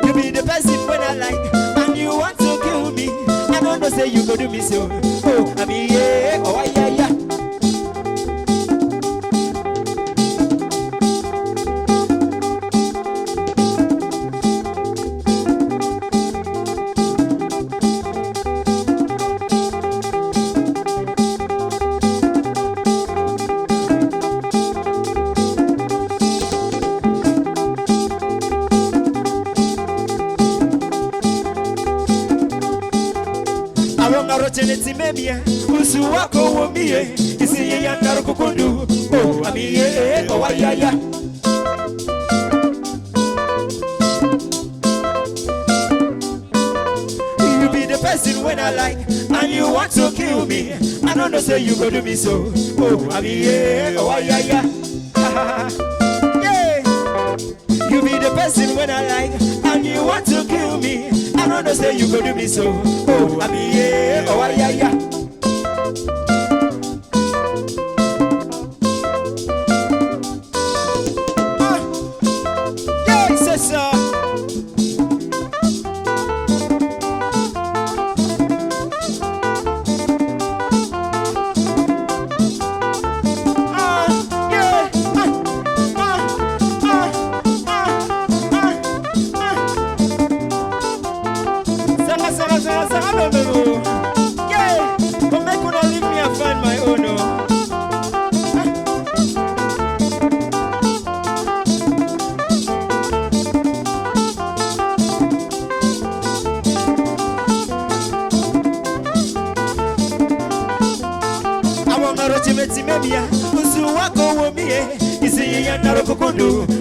You be the person when I like, and you want to kill me. I don't know say you go do me so. Oh, I mean yeah, oh yeah yeah. Roteneti memia, usu wako womie, isi ye yandaro kukundu. Oh, amiye, oh ayaya. You be the person when I like, and you want to kill me. I don't know say you go do me so. Oh, amiye, oh ayaya. Yeah. You be the person when I like, and you want to kill me. I don't know say you go do me so. Oh, I mean yeah, oh yeah yeah. Yeah, c'est ça.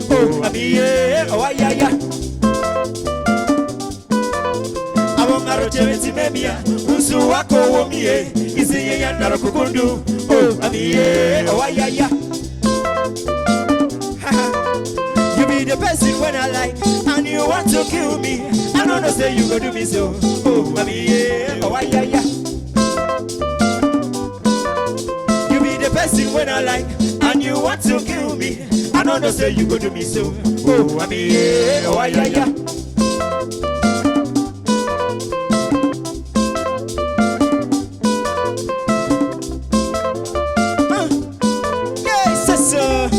Oh, amiye, oh ayaya. Awongarochemeti memia, usu wako womie, isiye yandaro kukundu. Oh, amiye, oh ayaya. You be the person when I like, and you want to kill me. I don't know say you go do me so. Oh, amiye, oh ayaya. You be the person when I like, and you want to kill me. I don't know say you go do me so. Oh, I mean yeah, oh yeah yeah. Yes, sir.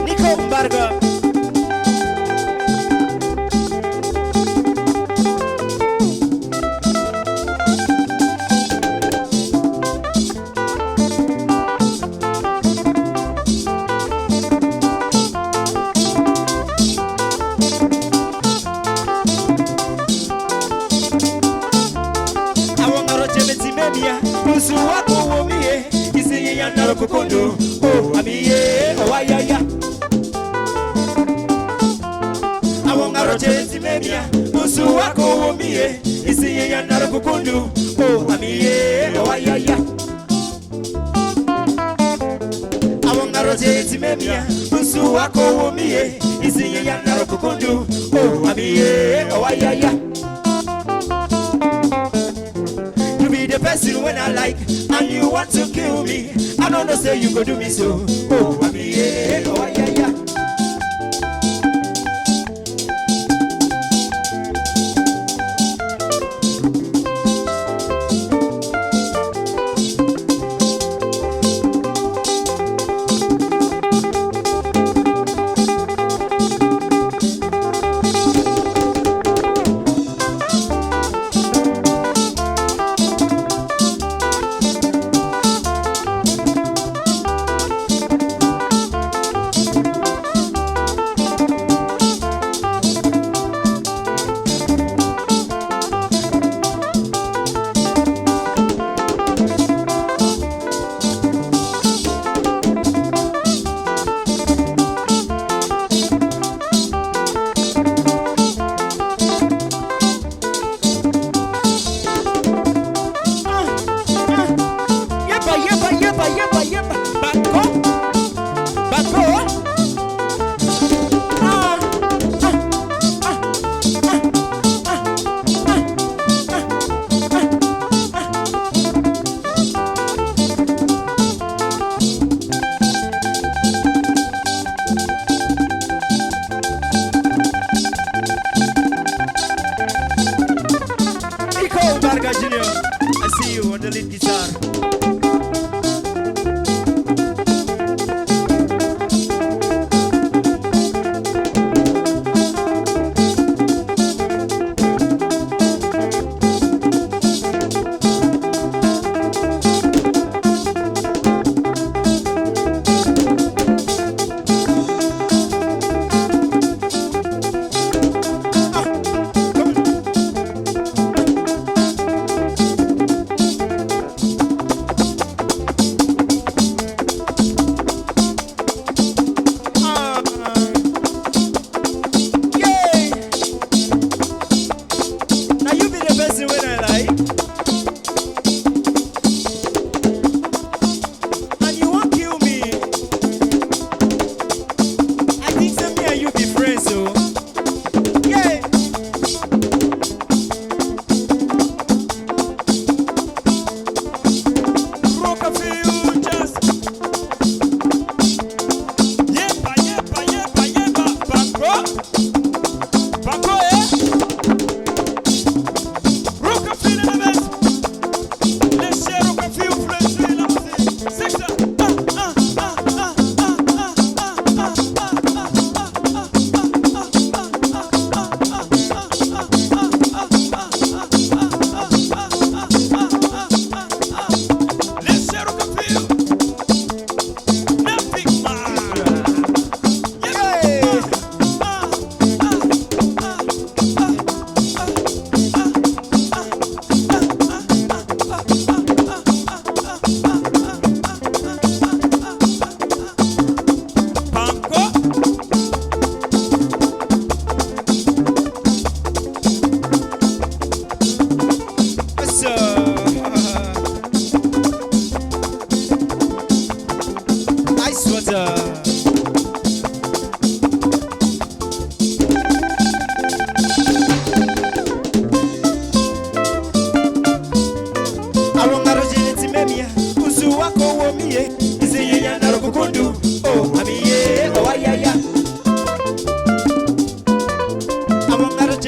Nico Mbarga. Usu wako womie, isi yandaro kukundu. Oh, amiye, oh ayaya. Awongarochemeti memia, usu wako womie, isi yandaro kukundu. Oh, amiye, oh ayaya. Awongarochemeti memia, usu wako womie, isi yandaro kukundu. Oh, amiye, oh ayaya. The person when I like, and you want to kill me. I don't know say you go do me so. Oh, I mean yeah, oh yeah yeah.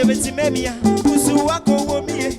70 memia, usu wako womie.